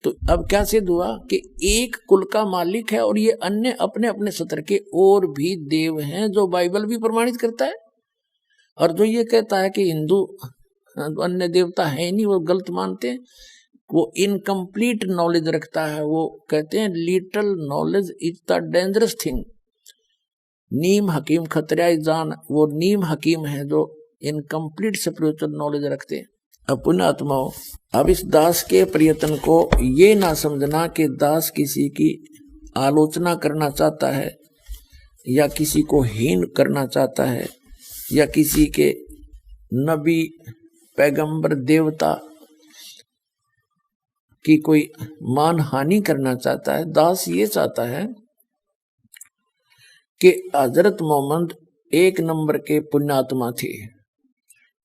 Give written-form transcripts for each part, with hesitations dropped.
तो अब क्या सिद्ध हुआ कि एक कुल का मालिक है और ये अन्य अपने अपने सत्र के और भी देव हैं, जो बाइबल भी प्रमाणित करता है। और जो ये कहता है कि हिंदू अन्य देवता है नहीं, वो गलत मानते हैं, वो इनकम्प्लीट नॉलेज रखता है। वो कहते हैं little knowledge is the dangerous thing. नीम हकीम खतरा जान, वो नीम हकीम है जो इनकम्प्लीट स्पिरिचुअल नॉलेज रखते हैं। अब पुण्यात्माओं, अब इस दास के प्रयत्न को ये ना समझना कि दास किसी की आलोचना करना चाहता है या किसी को हीन करना चाहता है या किसी के नबी पैगंबर देवता की कोई मान हानि करना चाहता है। दास ये चाहता है कि हजरत मोहम्मद एक नंबर के पुण्यात्मा थे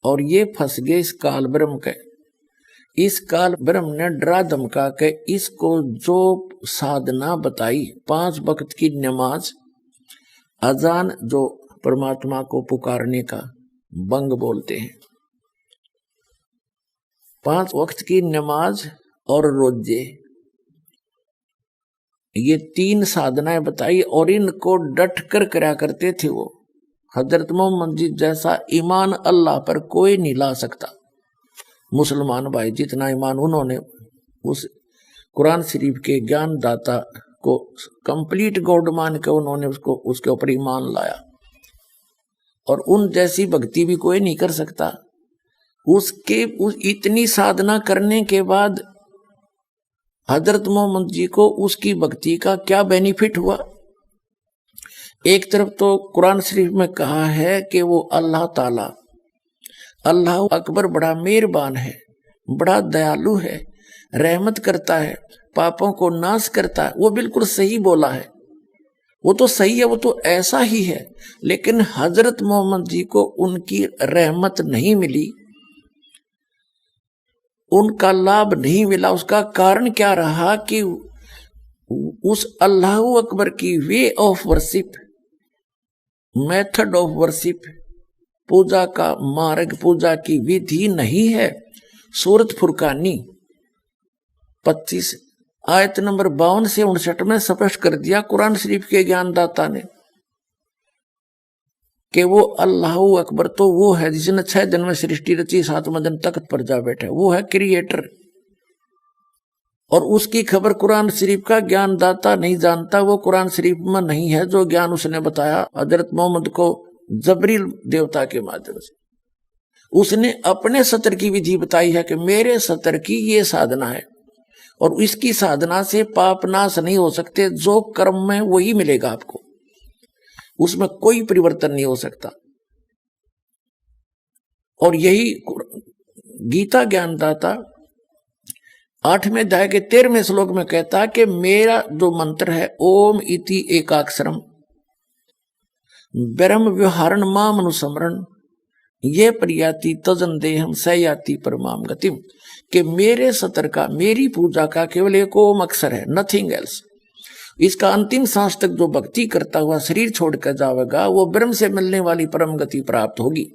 और ये फंस गए इस काल ब्रह्म के। इस काल ब्रह्म ने डरा धमका के इसको जो साधना बताई, 5 वक्त की नमाज, अजान जो परमात्मा को पुकारने का बंग बोलते हैं, 5 वक्त की नमाज और रोजे, ये 3 साधनाएं बताई और इनको डट कर करा करते थे वो। हजरत मोहम्मद जी जैसा ईमान अल्लाह पर कोई नहीं ला सकता। मुसलमान भाई जितना ईमान उन्होंने उस कुरान शरीफ के ज्ञान दाता को कंप्लीट गॉड मान के उन्होंने उसको उसके ऊपर ईमान लाया, और उन जैसी भक्ति भी कोई नहीं कर सकता। उसके इतनी साधना करने के बाद हजरत मोहम्मद जी को उसकी भक्ति का क्या बेनिफिट हुआ? एक तरफ तो कुरान शरीफ में कहा है कि वो अल्लाह ताला, अल्लाह अकबर बड़ा मेहरबान है, बड़ा दयालु है, रहमत करता है, पापों को नाश करता है। वो बिल्कुल सही बोला है, वो तो सही है, वो तो ऐसा ही है। लेकिन हजरत मोहम्मद जी को उनकी रहमत नहीं मिली, उनका लाभ नहीं मिला। उसका कारण क्या रहा कि उस अल्लाह अकबर की way of worship, method of worship, पूजा का मार्ग, पूजा की विधि नहीं है। सूरत फुरकानी 25 आयत नंबर 52 से 59 में स्पष्ट कर दिया कुरान शरीफ के ज्ञानदाता ने कि वो अल्लाह अकबर तो वो है जिसने 6 दिन में सृष्टि रची, 7वें दिन तख्त पर जा बैठे, वो है क्रिएटर। और उसकी खबर कुरान शरीफ का ज्ञानदाता नहीं जानता, वो कुरान शरीफ में नहीं है जो ज्ञान उसने बताया हजरत मोहम्मद को जबरील देवता के माध्यम से। उसने अपने सत्र की विधि बताई है कि मेरे सत्र की ये साधना है और इसकी साधना से पाप नाश नहीं हो सकते, जो कर्म में वही मिलेगा आपको, उसमें कोई परिवर्तन नहीं हो सकता। और यही गीता ज्ञानदाता 8वें अध्याय के 13वें श्लोक में कहता है कि मेरा जो मंत्र है ओम इति एकाक्षरम ब्रह्म व्यवहारण माम अनुस्मरण ये प्रयाति तजन देहम सयाति परमाम गतिम, कि मेरे सत्र का, मेरी पूजा का केवल एक ओम अक्षर है, नथिंग एल्स। इसका अंतिम सांस तक जो भक्ति करता हुआ शरीर छोड़कर जाएगा वो ब्रह्म से मिलने वाली परम गति प्राप्त होगी।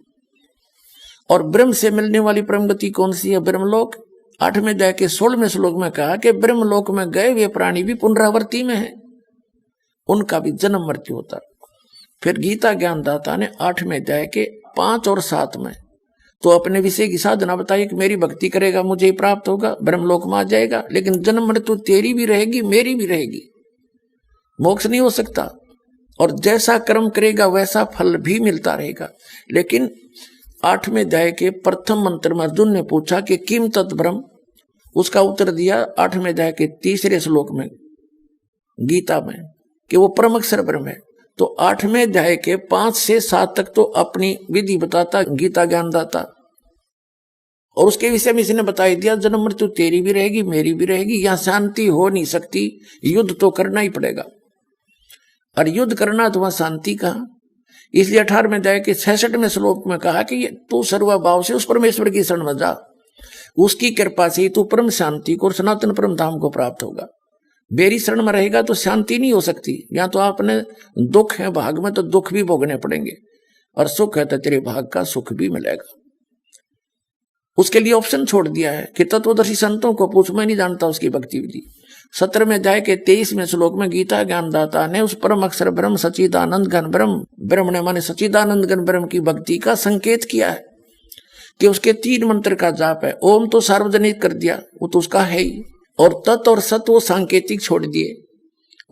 और ब्रह्म से मिलने वाली परम गति कौन सी है? ब्रह्मलोक। 8वें अध्याय के 16वें श्लोक में कहा कि ब्रह्मलोक में गए वे प्राणी भी पुनरावृत्ति में है, उनका भी जन्म मृत्यु होता। फिर गीता ज्ञानदाता ने 8वें अध्याय के 5 और 7 में तो अपने विषय की साधना बताई कि मेरी भक्ति करेगा मुझे प्राप्त होगा, ब्रह्मलोक में आ जाएगा, लेकिन जन्म मृत्यु तेरी भी रहेगी मेरी भी रहेगी, मोक्ष नहीं हो सकता। और जैसा कर्म करेगा वैसा फल भी मिलता रहेगा। लेकिन 8वें अध्याय के प्रथम मंत्र में अर्जुन ने पूछा कि किम तत् ब्रह्म, उसका उत्तर दिया 8वें अध्याय के 3रे श्लोक में गीता में कि वो परम अक्षर ब्रह्म है। तो 8वें अध्याय के 5 से 7 तक तो अपनी विधि बताता गीता ज्ञानदाता, और उसके विषय में इसने बता दिया जन्म मृत्यु तेरी भी रहेगी मेरी भी रहेगी, यहां शांति हो नहीं सकती, युद्ध तो करना ही पड़ेगा। और युद्ध करना तो वहां शांति कहा। इसलिए 18वें अध्याय के 66वें श्लोक में कहा कि तू सर्वभाव से उस परमेश्वर की शरण में जा, उसकी कृपा से तू परम शांति को और सनातन परम धाम को प्राप्त होगा। मेरी शरण में रहेगा तो शांति नहीं हो सकती। या तो आपने दुख है भाग में तो दुख भी भोगने पड़ेंगे, और सुख है तो तेरे भाग का सुख भी मिलेगा। उसके लिए ऑप्शन छोड़ दिया है कि तत्वदर्शी संतों को पूछ, मैं नहीं जानता उसकी भक्ति विधि। 17वें अध्याय के 23वें श्लोक में गीता ज्ञानदाता ने उस परम अक्षर ब्रह्म सच्चिदानंद घन ब्रह्म, ब्रह्म ने माने सच्चिदानंद घन ब्रह्म की भक्ति का संकेत किया है कि उसके 3 मंत्र का जाप है। ओम तो सार्वजनिक कर दिया, वो तो उसका है ही, और तत् और सत वो सांकेतिक छोड़ दिए,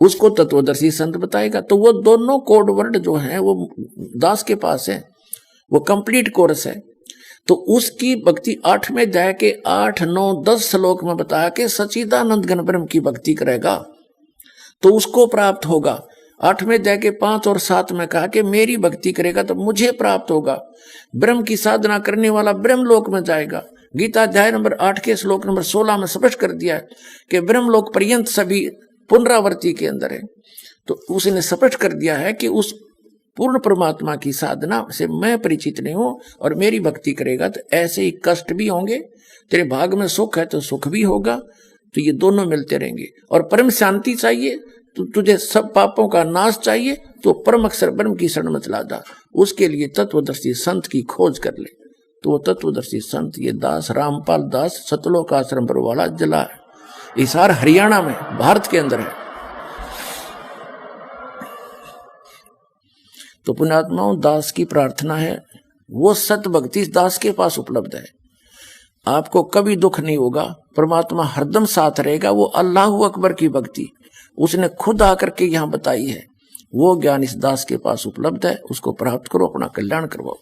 उसको तत्वदर्शी संत बताएगा। तो वो दोनों कोड वर्ड जो हैं वो दास के पास है, वो कंप्लीट कोर्स है। तो उसकी भक्ति 8वें अध्याय के 8, 9, 10 श्लोक में बताया कि सच्चिदानंद घन ब्रह्म की भक्ति करेगा तो उसको प्राप्त होगा। 8वें अध्याय के 5 और 7 में कहा कि मेरी भक्ति करेगा तो मुझे प्राप्त होगा। ब्रह्म की साधना करने वाला ब्रह्मलोक में जाएगा। गीता अध्याय नंबर 8 के श्लोक नंबर 16 में स्पष्ट कर दिया है कि ब्रह्मलोक पर्यंत सभी पुनरावृत्ति के अंदर है। तो उसने स्पष्ट कर दिया है कि उस पूर्ण परमात्मा की साधना से मैं परिचित नहीं हूं, और मेरी भक्ति करेगा तो ऐसे ही कष्ट भी होंगे, तेरे भाग में सुख है तो सुख भी होगा, तो ये दोनों मिलते रहेंगे। और परम शांति चाहिए तो तुझे सब पापों का नाश चाहिए तो परम अक्षर ब्रह्म की शरण में चला जा। उसके लिए तत्वदर्शी संत की खोज कर ले। तो वो तत्वदर्शी संत ये दास रामपाल दास सतलोक आश्रम पर वाला जिला है, हिसार हरियाणा में, भारत के अंदर है। तो पुण्यात्माओं, दास की प्रार्थना है वो सत भक्ति इस दास के पास उपलब्ध है। आपको कभी दुख नहीं होगा, परमात्मा हरदम साथ रहेगा। वो अल्लाह अकबर की भक्ति उसने खुद आकर के यहाँ बताई है, वो ज्ञान इस दास के पास उपलब्ध है। उसको प्राप्त करो, अपना कल्याण करवाओ।